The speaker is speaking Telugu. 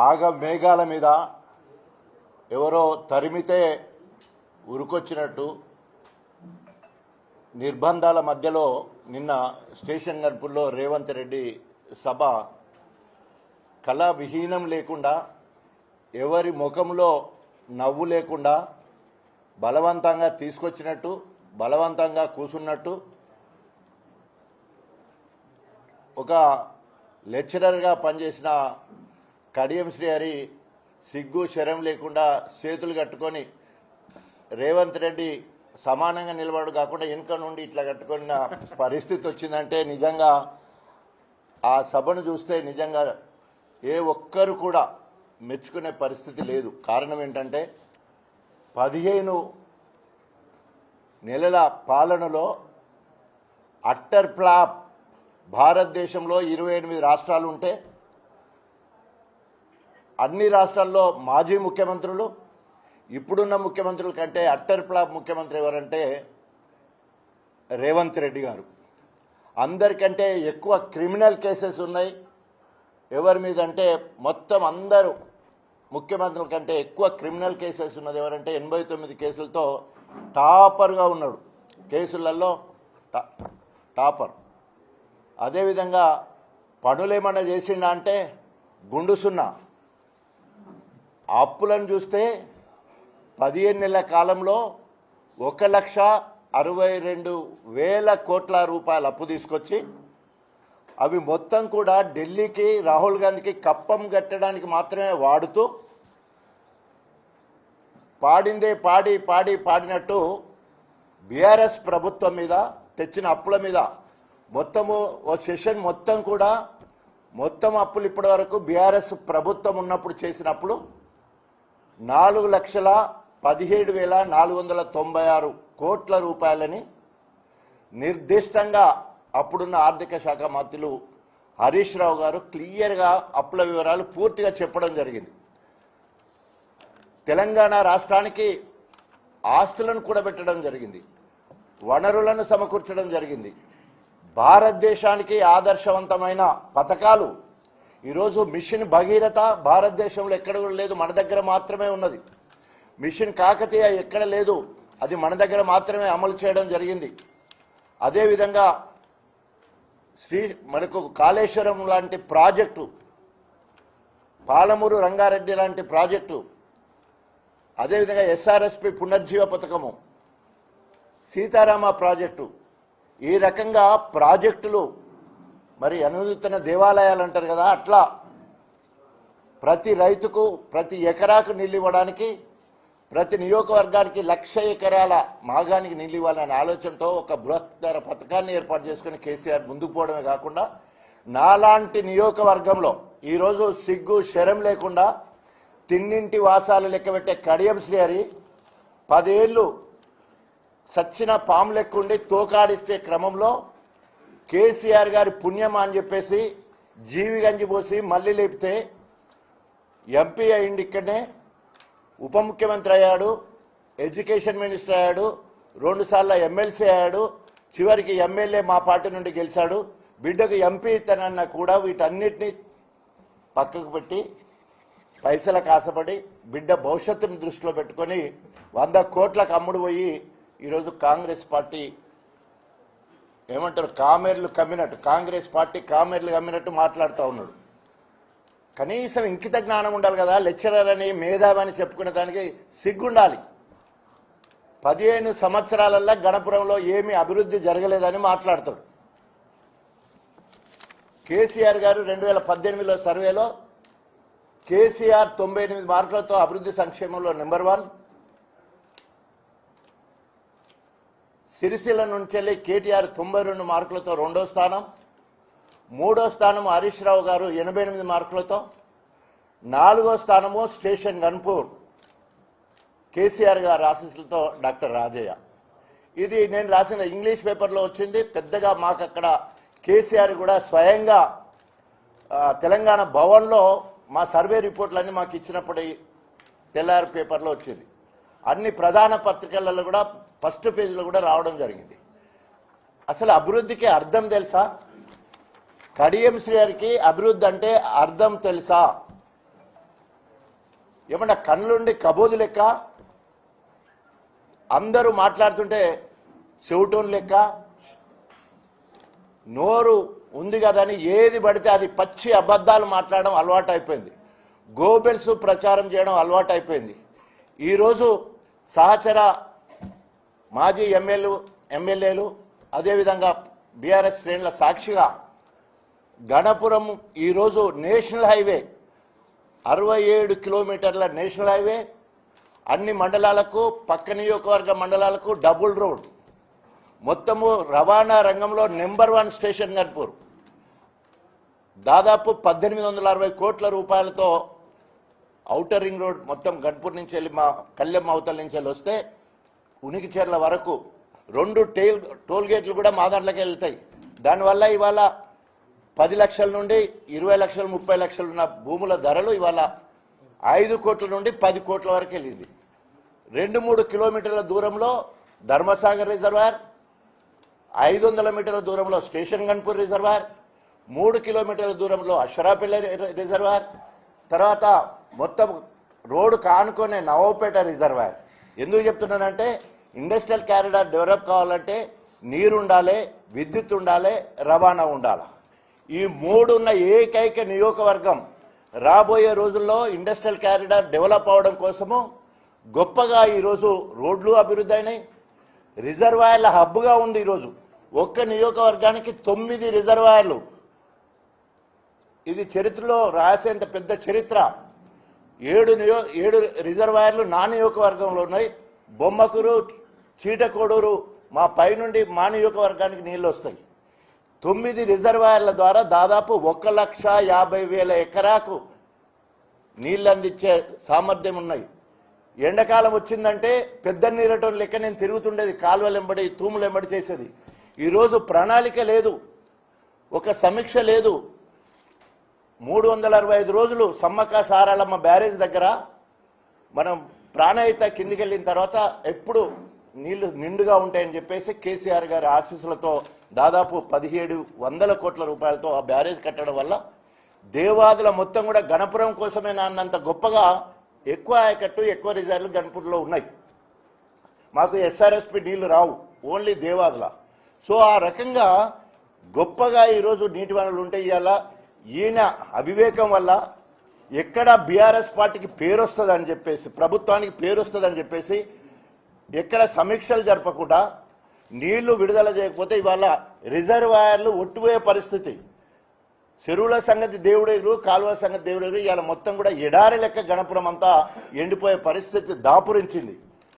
ఆగ మేఘాల మీద ఎవరో తరిమితే ఉరుకొచ్చినట్టు నిర్బంధాల మధ్యలో నిన్న స్టేషన్ గన్పుల్లో రేవంత్ రెడ్డి సభ కళా విహీనం లేకుండా ఎవరి ముఖంలో నవ్వు లేకుండా బలవంతంగా తీసుకొచ్చినట్టు బలవంతంగా కూసున్నట్టు ఒక లెక్చరర్గా పనిచేసిన కడియం శ్రీహరి సిగ్గు శరం లేకుండా చేతులు కట్టుకొని రేవంత్ రెడ్డి సమానంగా నిలబడు కాకుండా వెనుక నుండి ఇట్లా కట్టుకున్న పరిస్థితి వచ్చిందంటే నిజంగా ఆ సభను చూస్తే నిజంగా ఏ ఒక్కరు కూడా మెచ్చుకునే పరిస్థితి లేదు. కారణం ఏంటంటే 15 నెలల పాలనలో అట్టర్ ఫ్లాప్. భారతదేశంలో 28 రాష్ట్రాలు ఉంటే అన్ని రాష్ట్రాల్లో మాజీ ముఖ్యమంత్రులు ఇప్పుడున్న ముఖ్యమంత్రుల కంటే అట్టర్ ఫ్లాప్ ముఖ్యమంత్రి ఎవరంటే రేవంత్ రెడ్డి గారు. అందరికంటే ఎక్కువ క్రిమినల్ కేసెస్ ఉన్నాయి. ఎవరి మీద అంటే మొత్తం అందరూ ముఖ్యమంత్రుల కంటే ఎక్కువ క్రిమినల్ కేసెస్ ఉన్నది ఎవరంటే 89 కేసులతో టాపర్గా ఉన్నాడు. కేసులలో టాపర్. అదేవిధంగా పనులేమన్నా చేసిండా అంటే గుండు సున్నా. అప్పులను చూస్తే 15 నెలల కాలంలో 1,62,000 కోట్ల రూపాయల అప్పు తీసుకొచ్చి అవి మొత్తం కూడా ఢిల్లీకి రాహుల్ గాంధీకి కప్పం కట్టడానికి మాత్రమే వాడుతూ పాడిందే పాడినట్టు బీఆర్ఎస్ ప్రభుత్వం మీద తెచ్చిన అప్పుల మీద మొత్తము ఓ సెషన్ మొత్తం కూడా మొత్తం అప్పులు ఇప్పటి వరకు బీఆర్ఎస్ ప్రభుత్వం ఉన్నప్పుడు చేసినప్పుడు 4,17,496 కోట్ల రూపాయలని నిర్దిష్టంగా అప్పుడున్న ఆర్థిక శాఖ మంత్రులు హరీష్ రావు గారు క్లియర్గా అప్పుల వివరాలు పూర్తిగా చెప్పడం జరిగింది. తెలంగాణ రాష్ట్రానికి ఆస్తులను కూడబెట్టడం జరిగింది, వనరులను సమకూర్చడం జరిగింది. భారతదేశానికి ఆదర్శవంతమైన పథకాలు ఈరోజు మిషన్ భగీరథ భారతదేశంలో ఎక్కడ కూడా లేదు, మన దగ్గర మాత్రమే ఉన్నది. మిషన్ కాకతీయ ఎక్కడ లేదు, అది మన దగ్గర మాత్రమే అమలు చేయడం జరిగింది. అదేవిధంగా మనకు కాళేశ్వరం లాంటి ప్రాజెక్టు, పాలమూరు రంగారెడ్డి లాంటి ప్రాజెక్టు, అదేవిధంగా ఎస్ఆర్ఎస్పి పునర్జీవ పథకము, సీతారామ ప్రాజెక్టు, ఈ రకంగా ప్రాజెక్టులు మరి అనుదిన దేవాలయాలు అంటారు కదా, అట్లా ప్రతి రైతుకు ప్రతి ఎకరాకు నీళ్ళు ఇవ్వడానికి ప్రతి నియోజకవర్గానికి 1,00,000 ఎకరాల మాగానికి నీళ్ళు ఇవ్వాలనే ఆలోచనతో ఒక బృహత్తర పథకాన్ని ఏర్పాటు చేసుకుని కేసీఆర్ ముందుకు పోవడమే కాకుండా నాలాంటి నియోజకవర్గంలో ఈరోజు సిగ్గు శరం లేకుండా తిన్నింటి వాసాలు లెక్కబెట్టే కడియం శ్రీహరి 10 ఏళ్ళు సచ్చిన పాము లెక్కుండి తోకాడిస్తే క్రమంలో కేసీఆర్ గారి పుణ్యమా అని చెప్పేసి జీవి గంజి పోసి మళ్ళీ లేపితే ఎంపీ అయింది, ఇక్కడనే ఉప ముఖ్యమంత్రి అయ్యాడు, ఎడ్యుకేషన్ మినిస్టర్ అయ్యాడు, 2 సార్లు ఎమ్మెల్సీ అయ్యాడు, చివరికి ఎమ్మెల్యే మా పార్టీ నుండి గెలిచాడు. బిడ్డకు ఎంపీ ఇతనన్న కూడా వీటన్నిటినీ పక్కకు పెట్టి పైసలకు ఆశపడి బిడ్డ భవిష్యత్తును దృష్టిలో పెట్టుకొని 100 కోట్లకు అమ్ముడు పోయి ఈరోజు కాంగ్రెస్ పార్టీ ఏమంటారు కామెర్లు కమ్మినట్టు, కాంగ్రెస్ పార్టీ కామెర్లు కమ్మినట్టు మాట్లాడుతూ ఉన్నాడు. కనీసం ఇంకిత జ్ఞానం ఉండాలి కదా, లెక్చరర్ అని మేధావని చెప్పుకునే దానికి సిగ్గుండాలి. 15 సంవత్సరాలల్లో గణపురంలో ఏమీ అభివృద్ధి జరగలేదని మాట్లాడతాడు. కేసీఆర్ గారు 2018లో సర్వేలో కేసీఆర్ 98 మార్కులతో అభివృద్ధి సంక్షేమంలో నెంబర్ 1, సిరిసిల్ల నుంచి కేటీఆర్ 92 మార్కులతో 2వ స్థానం, 3వ స్థానము హరీష్ రావు గారు 88 మార్కులతో, 4వ స్థానము స్టేషన్ గన్పూర్ కేసీఆర్ గారు ఆశీస్సులతో డాక్టర్ రాజయ్య. ఇది నేను రాసిన ఇంగ్లీష్ పేపర్లో వచ్చింది. పెద్దగా మాకు అక్కడ కేసీఆర్ కూడా స్వయంగా తెలంగాణ భవన్లో మా సర్వే రిపోర్ట్లన్నీ మాకు ఇచ్చినప్పుడు తెల్లారి పేపర్లో వచ్చింది. అన్ని ప్రధాన పత్రికలలో కూడా ఫస్ట్ పేజీలో కూడా రావడం జరిగింది. అసలు అభివృద్ధికి అర్థం తెలుసా? కడియం శ్రీహరికి అభివృద్ధి అంటే అర్థం తెలుసా? ఏమన్నా కళ్ళుండి కబోదు లెక్క, అందరూ మాట్లాడుతుంటే చెవిటోన్ లెక్క, నోరు ఉంది కదని ఏది పడితే అది పచ్చి అబద్ధాలు మాట్లాడడం అలవాటు అయిపోయింది. గోబెల్స్ ప్రచారం చేయడం అలవాటు అయిపోయింది. ఈరోజు సహచర మాజీ ఎమ్మెల్యేలు అదేవిధంగా బీఆర్ఎస్ శ్రేణుల సాక్షిగా గణపురం ఈరోజు నేషనల్ హైవే 67 కిలోమీటర్ల నేషనల్ హైవే, అన్ని మండలాలకు పక్క నియోజకవర్గ మండలాలకు డబుల్ రోడ్, మొత్తము రవాణా రంగంలో నెంబర్ 1 స్టేషన్ గన్పూర్. దాదాపు 1860 కోట్ల రూపాయలతో ఔటర్ రింగ్ రోడ్ మొత్తం గన్పూర్ నుంచి వెళ్ళి మా కళ్యాణ్ అవతల నుంచి వెళ్ళి వస్తే ఉనికిచెర్ల వరకు 2 టోల్ గేట్లు కూడా మా దాంట్లోకి వెళ్తాయి. దానివల్ల ఇవాళ 10 లక్షల నుండి 20 లక్షలు 30 లక్షలు ఉన్న భూముల ధరలు ఇవాళ 5 కోట్ల నుండి 10 కోట్ల వరకు వెళ్ళింది. 2-3 కిలోమీటర్ల దూరంలో ధర్మసాగర్ రిజర్వాయర్, 500 మీటర్ల దూరంలో స్టేషన్ గన్పూర్ రిజర్వాయర్, 3 కిలోమీటర్ల దూరంలో అశ్వరాపల్లి రిజర్వాయర్, తర్వాత మొత్తం రోడ్డు కానుకొనే నవోపేట రిజర్వాయర్. ఎందుకు చెప్తున్నానంటే ఇండస్ట్రియల్ కారిడార్ డెవలప్ కావాలంటే నీరు ఉండాలి, విద్యుత్ ఉండాలి, రవాణా ఉండాలి. ఈ 3 ఉన్న ఏకైక నియోజకవర్గం రాబోయే రోజుల్లో ఇండస్ట్రియల్ కారిడార్ డెవలప్ అవడం కోసము గొప్పగా ఈరోజు రోడ్లు అభివృద్ధి అయినాయి, రిజర్వాయర్ల హబ్గా ఉంది. ఈరోజు ఒక్క నియోజకవర్గానికి 9 రిజర్వాయర్లు. ఇది చరిత్రలో రాసేంత పెద్ద చరిత్ర. 7 రిజర్వాయర్లు నా నియోజకవర్గంలో ఉన్నాయి. బొమ్మకూరు, చీటకోడూరు మా పైనుండి మా నియోజకవర్గానికి నీళ్ళు వస్తాయి. 9 రిజర్వాయర్ల ద్వారా దాదాపు 1,50,000 ఎకరాకు నీళ్ళు అందించే సామర్థ్యం ఉన్నాయి. ఎండాకాలం వచ్చిందంటే పెద్ద నీళ్ళటోళ్ళ లెక్క నేను తిరుగుతుండేది, కాలువలు ఎంబడి తూములు ఎంబడి చేసేది. ఈరోజు ప్రణాళిక లేదు, ఒక సమీక్ష లేదు. 365 రోజులు సమ్మక్క సారాలమ్మ బ్యారేజ్ దగ్గర మనం ప్రాణహిత కిందికి వెళ్ళిన తర్వాత ఎప్పుడు నీళ్లు నిండుగా ఉంటాయని చెప్పేసి కేసీఆర్ గారి ఆశీస్సులతో దాదాపు 1700 కోట్ల రూపాయలతో ఆ బ్యారేజ్ కట్టడం వల్ల దేవాదుల మొత్తం కూడా గణపురం కోసమే అన్నంత గొప్పగా ఎక్కువ ఆయకట్టు, ఎక్కువ రిజర్వులు గణపూర్లో ఉన్నాయి. మాకు ఎస్ఆర్ఎస్పి నీళ్లు రావు, ఓన్లీ దేవాదుల. సో ఆ రకంగా గొప్పగా ఈరోజు నీటి వనరులు ఉంటాయి. ఇవాళ ఈయన అవివేకం వల్ల ఎక్కడ బీఆర్ఎస్ పార్టీకి పేరు వస్తుందని చెప్పేసి, ప్రభుత్వానికి పేరు వస్తుందని చెప్పేసి ఎక్కడ సమీక్షలు జరపకుండా నీళ్లు విడుదల చేయకపోతే ఇవాళ రిజర్వాయర్లు ఒట్టుపోయే పరిస్థితి. చెరువుల సంగతి దేవుడెగురు, కాలువ సంగతి దేవుడెగురు. ఇవాళ మొత్తం కూడా ఎడారి లెక్క గణపురం అంతా ఎండిపోయే పరిస్థితి దాపురించింది.